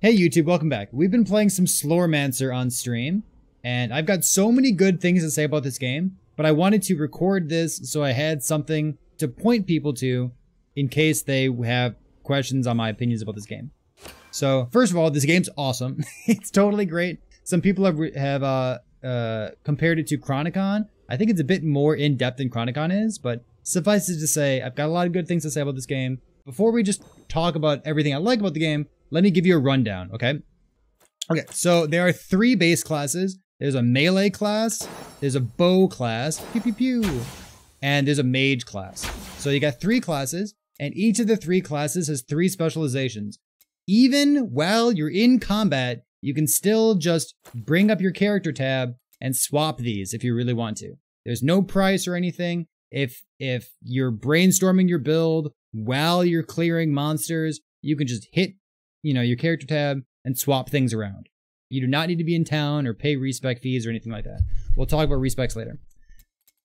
Hey YouTube, welcome back. We've been playing some Slormancer on stream, and I've got so many good things to say about this game, but I wanted to record this so I had something to point people to in case they have questions on my opinions about this game. So, first of all, this game's awesome. It's totally great. Some people have compared it to Chronicon. I think it's a bit more in-depth than Chronicon is, but suffice it to say, I've got a lot of good things to say about this game. Before we just talk about everything I like about the game, let me give you a rundown, okay? Okay, so there are 3 base classes. There's a melee class, there's a bow class, pew pew pew, and there's a mage class. So you got 3 classes, and each of the 3 classes has 3 specializations. Even while you're in combat, you can still just bring up your character tab and swap these if you really want to. There's no price or anything. If you're brainstorming your build while you're clearing monsters, you can just hit your character tab and swap things around. You do not need to be in town or pay respec fees or anything like that. We'll talk about respecs later.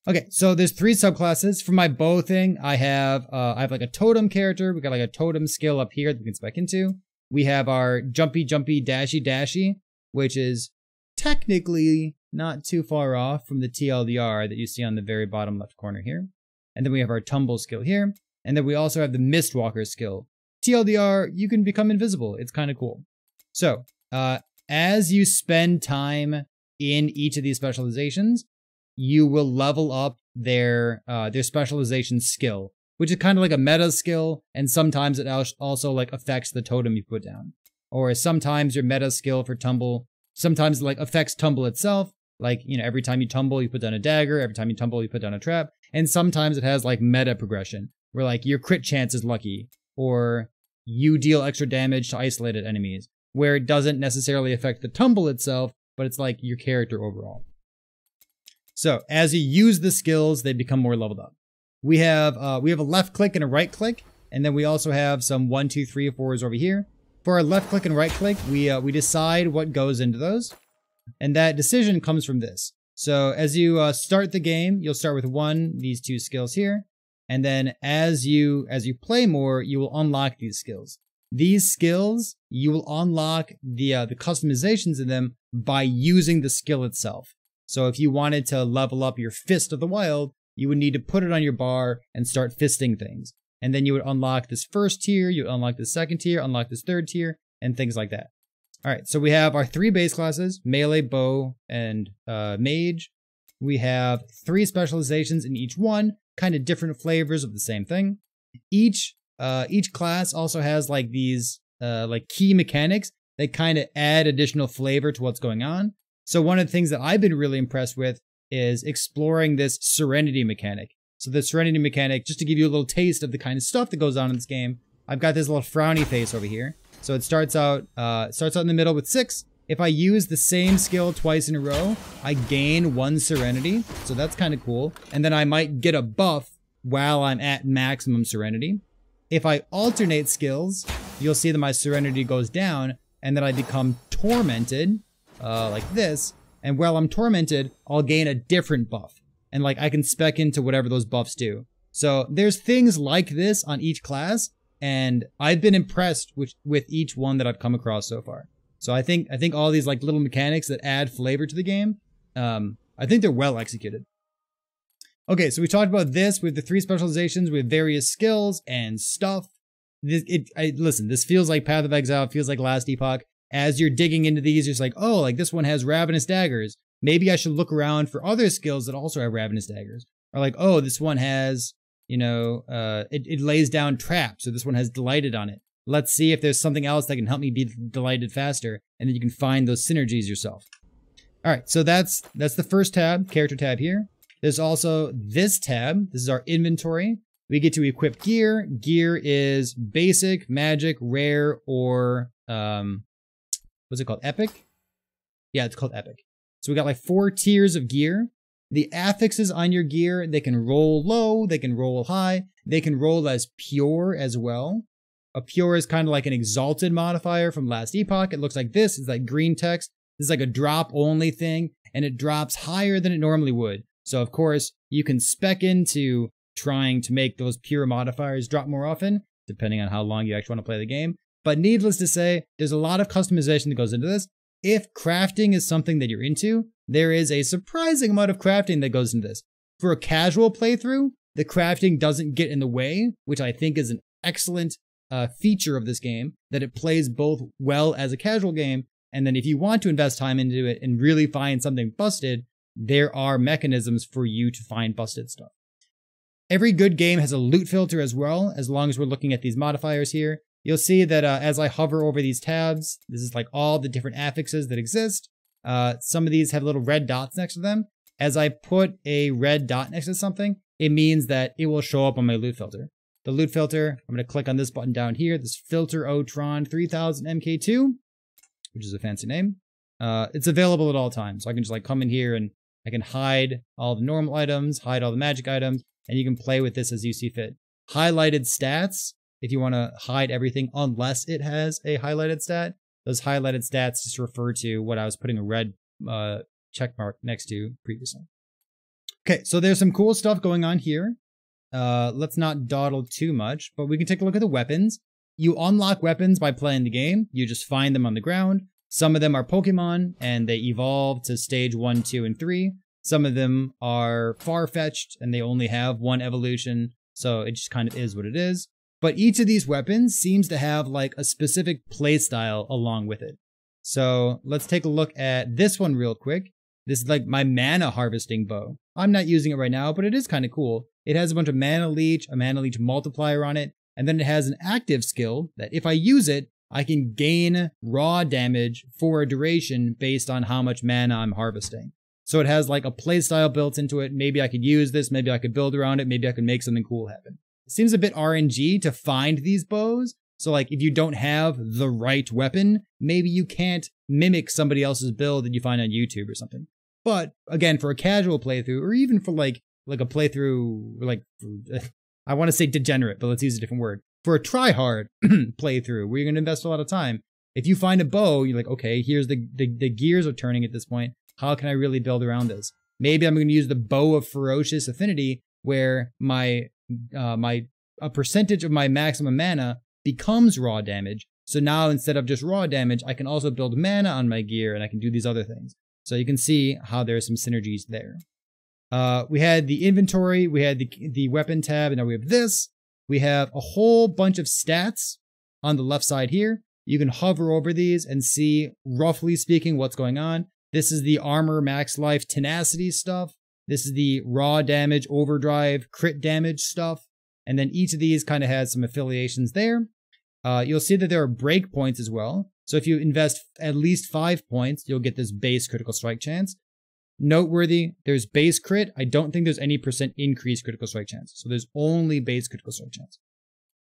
Okay, so there's 3 subclasses. For my bow thing, I have like a totem character. We got like a totem skill up here that we can spec into. We have our jumpy jumpy dashy dashy, which is technically not too far off from the TLDR that you see on the very bottom left corner here. And then we have our tumble skill here. And then we also have the Mistwalker skill. TLDR, you can become invisible. It's kind of cool. So, as you spend time in each of these specializations, you will level up their specialization skill, which is kind of like a meta skill, and sometimes it also like affects the totem you put down. Or sometimes your meta skill for tumble, sometimes like affects tumble itself, like, every time you tumble, you put down a dagger, every time you tumble, you put down a trap, and sometimes it has like meta progression, where like your crit chance is lucky, or you deal extra damage to isolated enemies, where it doesn't necessarily affect the tumble itself, but it's like your character overall. So as you use the skills, they become more leveled up. We have a left click and a right click, and then we also have some 1, 2, 3, 4s over here. For our left click and right click, we decide what goes into those, and that decision comes from this. So as you start the game, you'll start with these 2 skills here. And then as you play more, you will unlock these skills. These skills, you will unlock the customizations in them by using the skill itself. So if you wanted to level up your Fist of the Wild, you would need to put it on your bar and start fisting things. And then you would unlock this first tier, you would unlock this second tier, unlock this third tier, and things like that. Alright, so we have our 3 base classes, melee, bow, and mage. We have 3 specializations in each one, kind of different flavors of the same thing. Each class also has like these like key mechanics that kind of add additional flavor to what's going on. So one of the things that I've been really impressed with is exploring this serenity mechanic. So the serenity mechanic, just to give you a little taste of the kind of stuff that goes on in this game, I've got this little frowny face over here. So it starts out in the middle with 6. If I use the same skill twice in a row, I gain 1 serenity, so that's kind of cool. And then I might get a buff while I'm at maximum serenity. If I alternate skills, you'll see that my serenity goes down, and then I become tormented, like this. And while I'm tormented, I'll gain a different buff. And like I can spec into whatever those buffs do. So there's things like this on each class, and I've been impressed with each one that I've come across so far. So I think all these like little mechanics that add flavor to the game, I think they're well executed. Okay, so we talked about this with the 3 specializations with various skills and stuff. Listen, this feels like Path of Exile, it feels like Last Epoch. As you're digging into these, you're just like, oh, like this one has Ravenous Daggers. Maybe I should look around for other skills that also have Ravenous Daggers. Or like, oh, this one has, it lays down traps, so this one has Delighted on it. Let's see if there's something else that can help me be delighted faster, and then you can find those synergies yourself. Alright, so that's the first tab, character tab here. There's also this tab. This is our inventory. We get to equip gear. Gear is basic, magic, rare, or what's it called? Epic? Yeah, it's called epic. So we got like 4 tiers of gear. The affixes on your gear, they can roll low, they can roll high, they can roll as pure as well. A pure is kind of like an exalted modifier from Last Epoch. It looks like this. It's like green text. This is like a drop only thing, and it drops higher than it normally would. So of course, you can spec into trying to make those pure modifiers drop more often, depending on how long you actually want to play the game. But needless to say, there's a lot of customization that goes into this. If crafting is something that you're into, there is a surprising amount of crafting that goes into this. For a casual playthrough, the crafting doesn't get in the way, which I think is an excellent feature of this game, that it plays both well as a casual game, and then if you want to invest time into it and really find something busted, there are mechanisms for you to find busted stuff. Every good game has a loot filter as well, as long as we're looking at these modifiers here. You'll see that as I hover over these tabs, this is like all the different affixes that exist. Some of these have little red dots next to them. As I put a red dot next to something, it means that it will show up on my loot filter. The loot filter, I'm going to click on this button down here, this Filter Otron 3000 MK2, which is a fancy name. It's available at all times. So I can just like come in here and I can hide all the normal items, hide all the magic items, and you can play with this as you see fit. Highlighted stats, if you want to hide everything unless it has a highlighted stat, those highlighted stats just refer to what I was putting a red check mark next to previously. Okay, so there's some cool stuff going on here. Let's not dawdle too much, but we can take a look at the weapons. You unlock weapons by playing the game. You just find them on the ground. Some of them are Pokemon, and they evolve to stage 1, 2, and 3. Some of them are far-fetched, and they only have one evolution, so it just kind of is what it is. But each of these weapons seems to have like a specific playstyle along with it. So let's take a look at this one real quick. This is like my mana harvesting bow. I'm not using it right now, but it is kind of cool. It has a bunch of mana leech, a mana leech multiplier on it, and then it has an active skill that if I use it, I can gain raw damage for a duration based on how much mana I'm harvesting. So it has like a playstyle built into it. Maybe I could use this, maybe I could build around it, maybe I could make something cool happen. It seems a bit RNG to find these bows. So like if you don't have the right weapon, maybe you can't mimic somebody else's build that you find on YouTube or something. But again, for a casual playthrough, or even for like a playthrough, like I want to say degenerate, but let's use a different word. For a try-hard playthrough where you're going to invest a lot of time, if you find a bow, you're like, okay, here's the gears are turning at this point. How can I really build around this? Maybe I'm going to use the Bow of Ferocious Affinity, where a percentage of my maximum mana becomes raw damage. So now instead of just raw damage, I can also build mana on my gear, and I can do these other things. So you can see how there's some synergies there. We had the inventory, we had the weapon tab, and now we have this. We have a whole bunch of stats on the left side here. You can hover over these and see, roughly speaking, what's going on. This is the armor, max life, tenacity stuff. This is the raw damage, overdrive, crit damage stuff. And then each of these kind of has some affiliations there. You'll see that there are breakpoints as well. So if you invest at least 5 points, you'll get this base critical strike chance. Noteworthy, there's base crit. I don't think there's any % increased critical strike chance. So there's only base critical strike chance.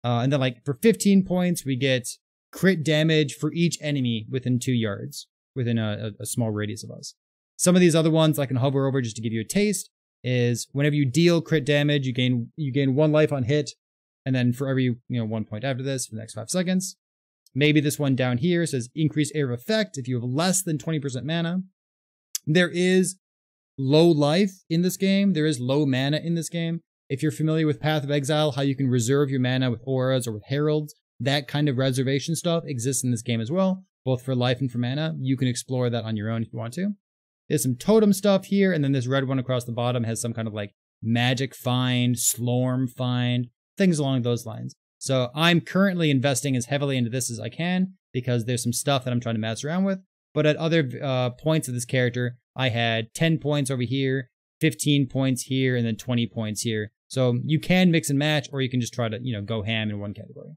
And then like for 15 points, we get crit damage for each enemy within 2 yards, within a small radius of us. Some of these other ones I can hover over just to give you a taste is whenever you deal crit damage, you gain 1 life on hit. And then for every 1 point after this for the next 5 seconds. Maybe this one down here says increase area of effect if you have less than 20% mana. There is low life in this game. There is low mana in this game. If you're familiar with Path of Exile, how you can reserve your mana with auras or with heralds, that kind of reservation stuff exists in this game as well, both for life and for mana. You can explore that on your own if you want to. There's some totem stuff here, and then this red one across the bottom has some kind of like magic find, slorm find, things along those lines. So I'm currently investing as heavily into this as I can because there's some stuff that I'm trying to mess around with. But at other points of this character, I had 10 points over here, 15 points here, and then 20 points here. So you can mix and match, or you can just try to, go ham in one category.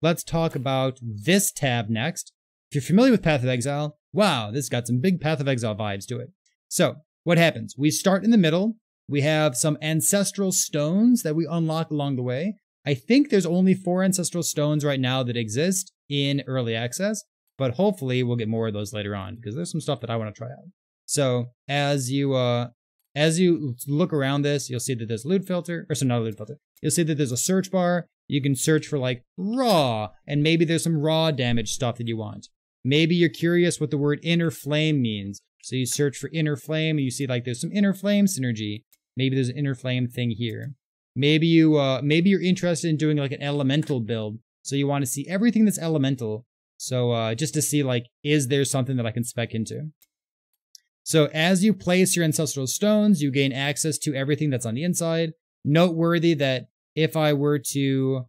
Let's talk about this tab next. If you're familiar with Path of Exile, wow, this got some big Path of Exile vibes to it. So what happens? We start in the middle. We have some ancestral stones that we unlock along the way. I think there's only 4 ancestral stones right now that exist in early access, but hopefully we'll get more of those later on because there's some stuff that I want to try out. So as you look around this, you'll see that there's a loot filter, or so not a loot filter. You'll see that there's a search bar. You can search for like raw, and maybe there's some raw damage stuff that you want. Maybe you're curious what the word inner flame means. So you search for inner flame and you see like there's some inner flame synergy. Maybe there's an inner flame thing here. Maybe you're interested in doing like an elemental build. So you want to see everything that's elemental. So just to see, like, is there something that I can spec into? So as you place your ancestral stones, you gain access to everything that's on the inside. Noteworthy that if I were to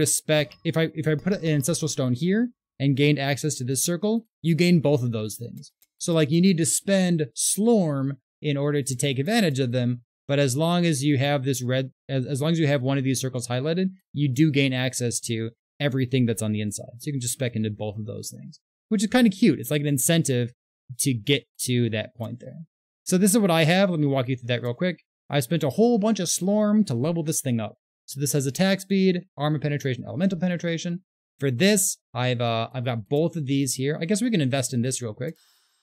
spec, if I put an ancestral stone here and gained access to this circle, you gain both of those things. So like you need to spend Slorm in order to take advantage of them. But as long as you have this as long as you have one of these circles highlighted, you do gain access to everything that's on the inside. So you can just spec into both of those things, which is kind of cute. It's like an incentive to get to that point there. So this is what I have. Let me walk you through that real quick. I spent a whole bunch of Slorm to level this thing up. So this has attack speed, armor penetration, elemental penetration. For this, I've got both of these here. I guess we can invest in this real quick.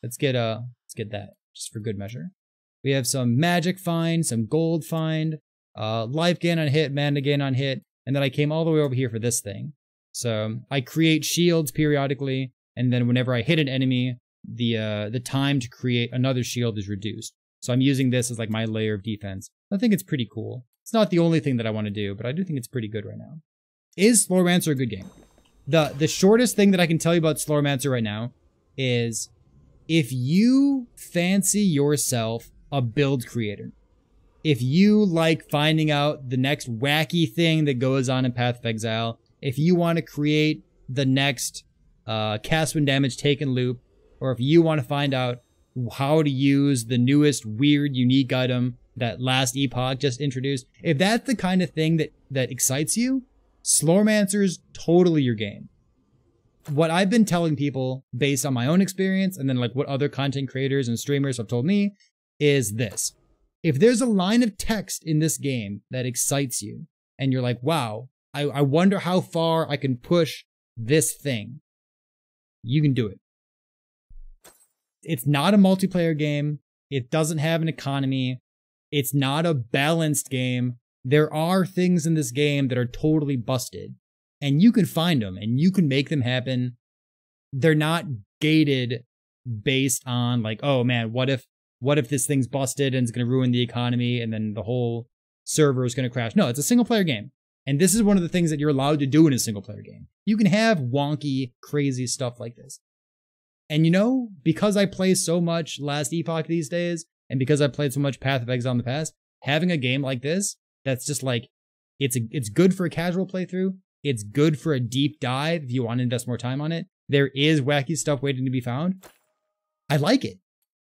Let's get that just for good measure. We have some magic find, some gold find, life gain on hit, mana gain on hit, and then I came all the way over here for this thing. So I create shields periodically, and then whenever I hit an enemy, the time to create another shield is reduced. So I'm using this as like my layer of defense. I think it's pretty cool. It's not the only thing that I want to do, but I do think it's pretty good right now. Is Slormancer a good game? The shortest thing that I can tell you about Slormancer right now is if you fancy yourself a build creator, if you like finding out the next wacky thing that goes on in Path of Exile, if you want to create the next cast when damage taken loop, or if you want to find out how to use the newest weird unique item that last epoch just introduced, if that's the kind of thing that excites you, Slormancer's totally your game. What I've been telling people based on my own experience and then like what other content creators and streamers have told me is this. If there's a line of text in this game that excites you and you're like, wow, I wonder how far I can push this thing, you can do it. It's not a multiplayer game. It doesn't have an economy. It's not a balanced game. There are things in this game that are totally busted, and you can find them and you can make them happen. They're not gated based on like, oh man, what if this thing's busted and it's going to ruin the economy and then the whole server is going to crash. No, it's a single player game. And this is one of the things that you're allowed to do in a single player game. You can have wonky, crazy stuff like this. And you know, because I play so much Last Epoch these days, and because I played so much Path of Exile in the past, having a game like this, that's just like, it's good for a casual playthrough. It's good for a deep dive if you want to invest more time on it. There is wacky stuff waiting to be found. I like it.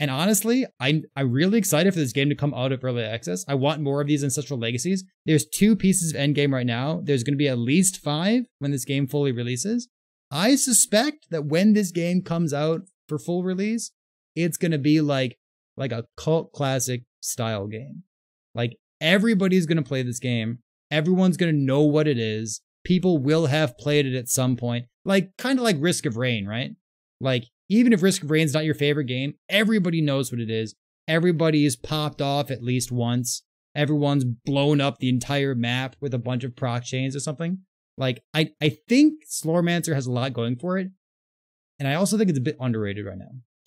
And honestly, I'm really excited for this game to come out of early access. I want more of these Ancestral Legacies. There's 2 pieces of endgame right now. There's going to be at least 5 when this game fully releases. I suspect that when this game comes out for full release, it's going to be like a cult classic style game. Like everybody's going to play this game. Everyone's going to know what it is. People will have played it at some point. Like kind of like Risk of Rain, right? Like even if Risk of Rain's not your favorite game, everybody knows what it is. Everybody's popped off at least once. Everyone's blown up the entire map with a bunch of proc chains or something. Like, I think Slormancer has a lot going for it. And I also think it's a bit underrated right now.